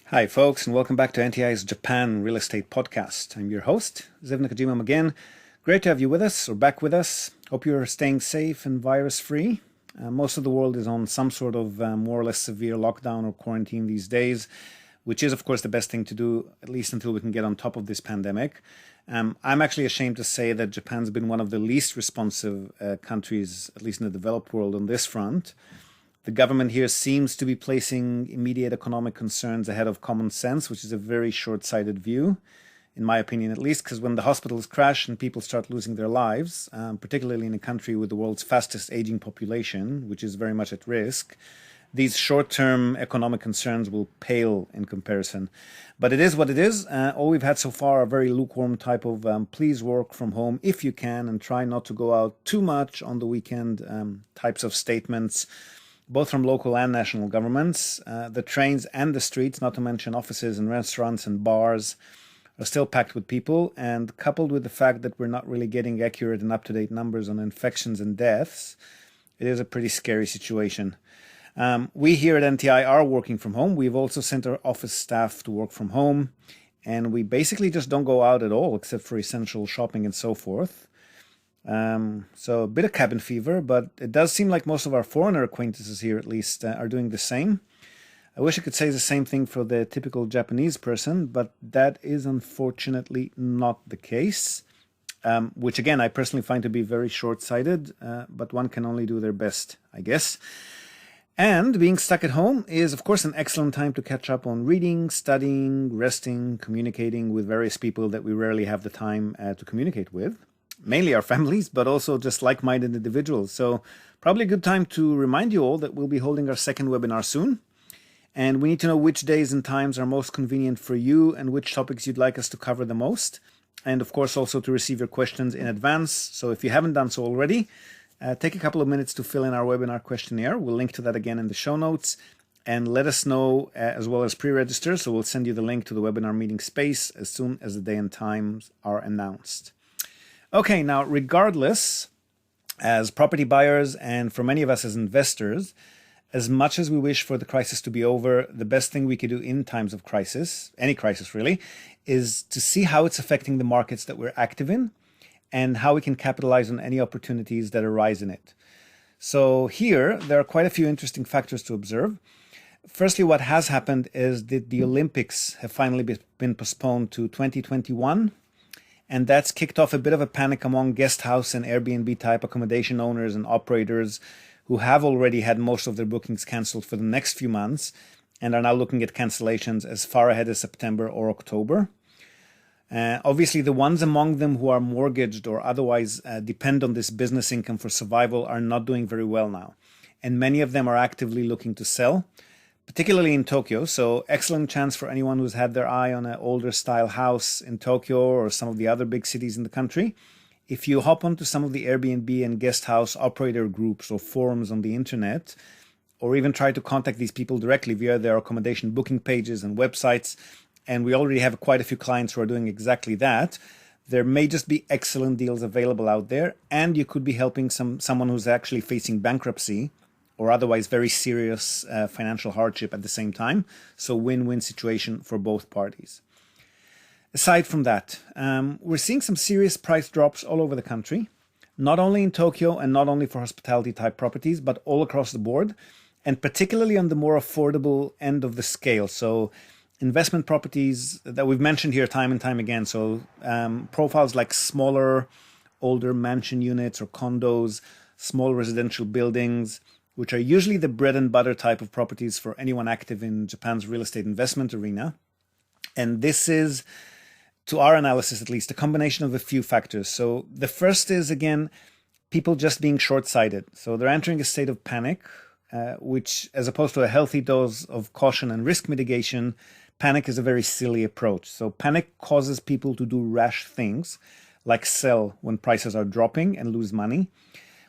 Hi, folks, and welcome back to NTI's Japan Real Estate Podcast. I'm your host, Zev Nakajima again. Great to have you with us, or back with us. Hope you're staying safe and virus-free. Most of the world is on some sort of more or less severe lockdown or quarantine these days, which is, of course, the best thing to do, at least until we can get on top of this pandemic. I'm actually ashamed to say that Japan's been one of the least responsive countries, at least in the developed world, on this front. The government here seems to be placing immediate economic concerns ahead of common sense, which is a very short-sighted view, in my opinion at least, because when the hospitals crash and people start losing their lives, particularly in a country with the world's fastest aging population, which is very much at risk, these short-term economic concerns will pale in comparison. But it is what it is. All we've had so far are very lukewarm type of please work from home if you can and try not to go out too much on the weekend types of statements, both from local and national governments. The trains and the streets, not to mention offices and restaurants and bars, are still packed with people. And coupled with the fact that we're not really getting accurate and up-to-date numbers on infections and deaths, it is a pretty scary situation. We here at NTI are working from home. We've also sent our office staff to work from home. And we basically just don't go out at all, except for essential shopping and so forth. So a bit of cabin fever, but it does seem like most of our foreigner acquaintances here, at least, are doing the same. I wish I could say the same thing for the typical Japanese person, but that is unfortunately not the case, which again, I personally find to be very short-sighted, but one can only do their best, I guess. And being stuck at home is, of course, an excellent time to catch up on reading, studying, resting, communicating with various people that we rarely have the time to communicate with. Mainly our families, but also just like-minded individuals. So probably a good time to remind you all that we'll be holding our second webinar soon. And we need to know which days and times are most convenient for you and which topics you'd like us to cover the most. And of course, also to receive your questions in advance. So if you haven't done so already, take a couple of minutes to fill in our webinar questionnaire. We'll link to that again in the show notes. And let us know as well as pre-register. So we'll send you the link to the webinar meeting space as soon as the day and times are announced. Okay, now regardless, as property buyers and for many of us as investors, as much as we wish for the crisis to be over, the best thing we could do in times of crisis, any crisis really, is to see how it's affecting the markets that we're active in and how we can capitalize on any opportunities that arise in it. So here, there are quite a few interesting factors to observe. Firstly, what has happened is that the Olympics have finally been postponed to 2021. And that's kicked off a bit of a panic among guest house and Airbnb type accommodation owners and operators who have already had most of their bookings canceled for the next few months and are now looking at cancellations as far ahead as September or October. Obviously, the ones among them who are mortgaged or otherwise depend on this business income for survival are not doing very well now. And many of them are actively looking to sell, particularly in Tokyo. So excellent chance for anyone who's had their eye on an older style house in Tokyo or some of the other big cities in the country. If you hop onto some of the Airbnb and guest house operator groups or forums on the internet, or even try to contact these people directly via their accommodation booking pages and websites, and we already have quite a few clients who are doing exactly that, there may just be excellent deals available out there, and you could be helping someone who's actually facing bankruptcy or otherwise very serious financial hardship at the same time. So win-win situation for both parties. Aside from that, we're seeing some serious price drops all over the country, not only in Tokyo and not only for hospitality type properties, but all across the board, and particularly on the more affordable end of the scale. So investment properties that we've mentioned here time and time again. So profiles like smaller, older mansion units or condos, small residential buildings, which are usually the bread and butter type of properties for anyone active in Japan's real estate investment arena. And this is, to our analysis at least, a combination of a few factors. So the first is, again, people just being short-sighted. So they're entering a state of panic, which, as opposed to a healthy dose of caution and risk mitigation, panic is a very silly approach. So panic causes people to do rash things, like sell when prices are dropping and lose money,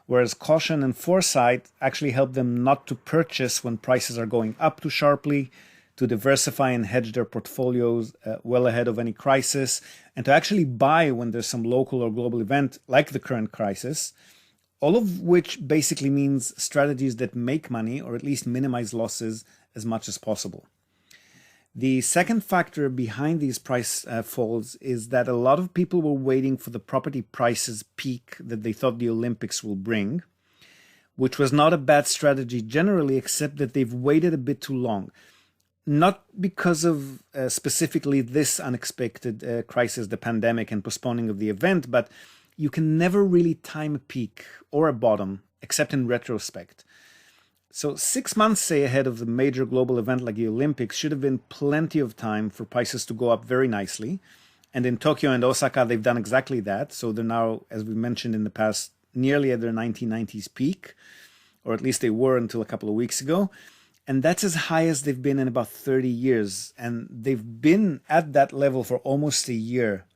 whereas caution and foresight actually help them not to purchase when prices are going up too sharply, to diversify and hedge their portfolios well ahead of any crisis, and to actually buy when there's some local or global event like the current crisis, all of which basically means strategies that make money or at least minimize losses as much as possible. The second factor behind these price falls is that a lot of people were waiting for the property prices peak that they thought the Olympics will bring, which was not a bad strategy generally, except that they've waited a bit too long. Not because of specifically this unexpected crisis, the pandemic and postponing of the event, but you can never really time a peak or a bottom, except in retrospect. So 6 months, say, ahead of the major global event like the Olympics should have been plenty of time for prices to go up very nicely. And in Tokyo and Osaka, they've done exactly that. So they're now, as we mentioned in the past, nearly at their 1990s peak, or at least they were until a couple of weeks ago. And that's as high as they've been in about 30 years. And they've been at that level for almost a year.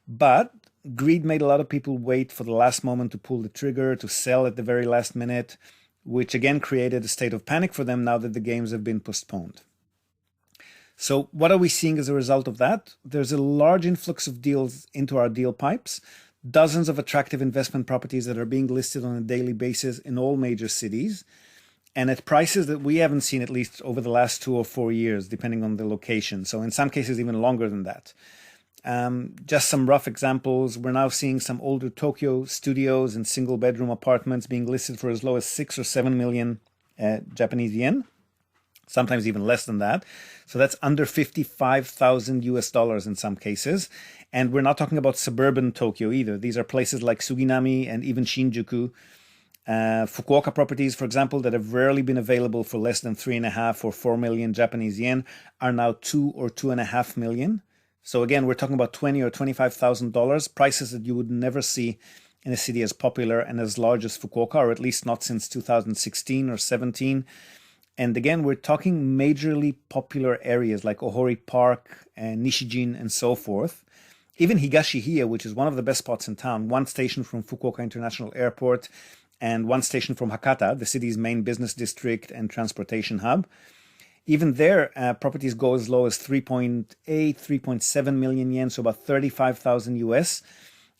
But greed made a lot of people wait for the last moment to pull the trigger, to sell at the very last minute, which again created a state of panic for them now that the games have been postponed. So what are we seeing as a result of that? There's a large influx of deals into our deal pipes, dozens of attractive investment properties that are being listed on a daily basis in all major cities, and at prices that we haven't seen at least over the last 2 or 4 years, depending on the location. So in some cases, even longer than that. Just some rough examples. We're now seeing some older Tokyo studios and single bedroom apartments being listed for as low as 6 or 7 million Japanese yen, sometimes even less than that. So that's under 55,000 US dollars in some cases. And we're not talking about suburban Tokyo either. These are places like Suginami and even Shinjuku. Fukuoka properties, for example, that have rarely been available for less than 3.5 or 4 million Japanese yen are now 2 or 2.5 million. So again, we're talking about $20,000 or $25,000, prices that you would never see in a city as popular and as large as Fukuoka, or at least not since 2016 or 17. And again, we're talking majorly popular areas like Ohori Park and Nishijin and so forth. Even Higashihiya, which is one of the best spots in town, one station from Fukuoka International Airport and one station from Hakata, the city's main business district and transportation hub. Even there, properties go as low as 3.8, 3.7 million yen, so about 35,000 US.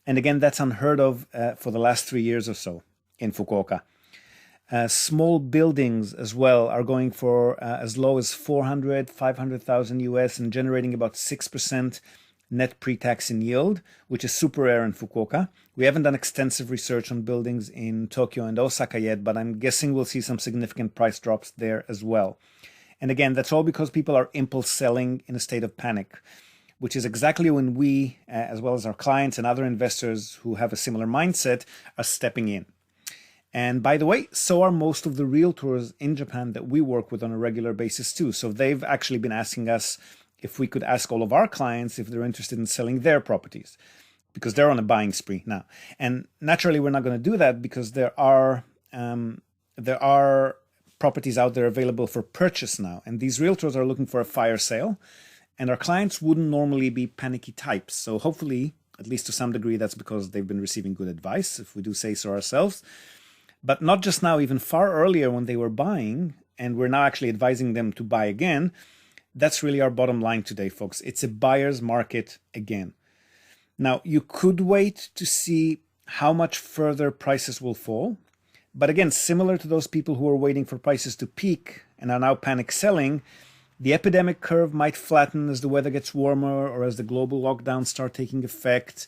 And again, that's unheard of for the last 3 years or so in Fukuoka. Small buildings as well are going for as low as 400, 500,000 US and generating about 6% net pre-tax in yield, which is super rare in Fukuoka. We haven't done extensive research on buildings in Tokyo and Osaka yet, but I'm guessing we'll see some significant price drops there as well. And again, that's all because people are impulse selling in a state of panic, which is exactly when we, as well as our clients and other investors who have a similar mindset, are stepping in. And by the way, so are most of the realtors in Japan that we work with on a regular basis too. So they've actually been asking us if we could ask all of our clients if they're interested in selling their properties, because they're on a buying spree now. And naturally, we're not going to do that because there are properties out there available for purchase now. And these realtors are looking for a fire sale. And our clients wouldn't normally be panicky types. So hopefully, at least to some degree, that's because they've been receiving good advice, if we do say so ourselves. But not just now, even far earlier when they were buying, and we're now actually advising them to buy again. That's really our bottom line today, folks. It's a buyer's market again. Now, you could wait to see how much further prices will fall. But again, similar to those people who are waiting for prices to peak and are now panic selling, the epidemic curve might flatten as the weather gets warmer or as the global lockdowns start taking effect.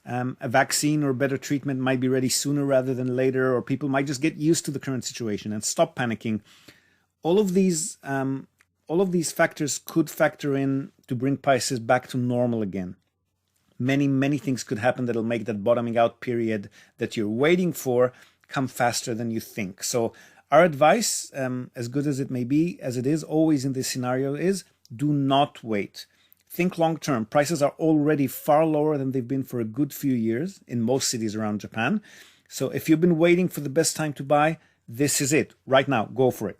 A vaccine or better treatment might be ready sooner rather than later, or people might just get used to the current situation and stop panicking. All of these factors could factor in to bring prices back to normal again. Many things could happen that'll make that bottoming out period that you're waiting for come faster than you think. So our advice, as good as it may be, as it is always in this scenario, is do not wait. Think long term. Prices are already far lower than they've been for a good few years in most cities around Japan. So if you've been waiting for the best time to buy, this is it. Right now, go for it.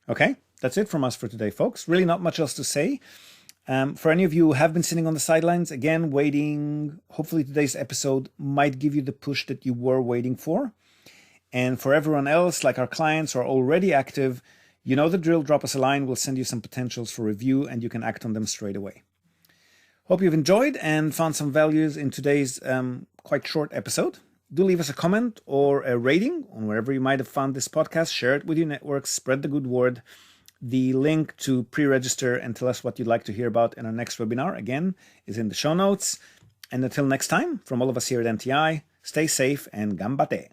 Okay, that's it from us for today, folks. Really not much else to say. For any of you who have been sitting on the sidelines, again, waiting, hopefully today's episode might give you the push that you were waiting for. And for everyone else, like our clients who are already active, you know the drill. Drop us a line. We'll send you some potentials for review and you can act on them straight away. Hope you've enjoyed and found some values in today's quite short episode. Do leave us a comment or a rating on wherever you might have found this podcast. Share it with your networks. Spread the good word. The link to pre-register and tell us what you'd like to hear about in our next webinar, again, is in the show notes. And until next time, from all of us here at NTI, stay safe and gambate.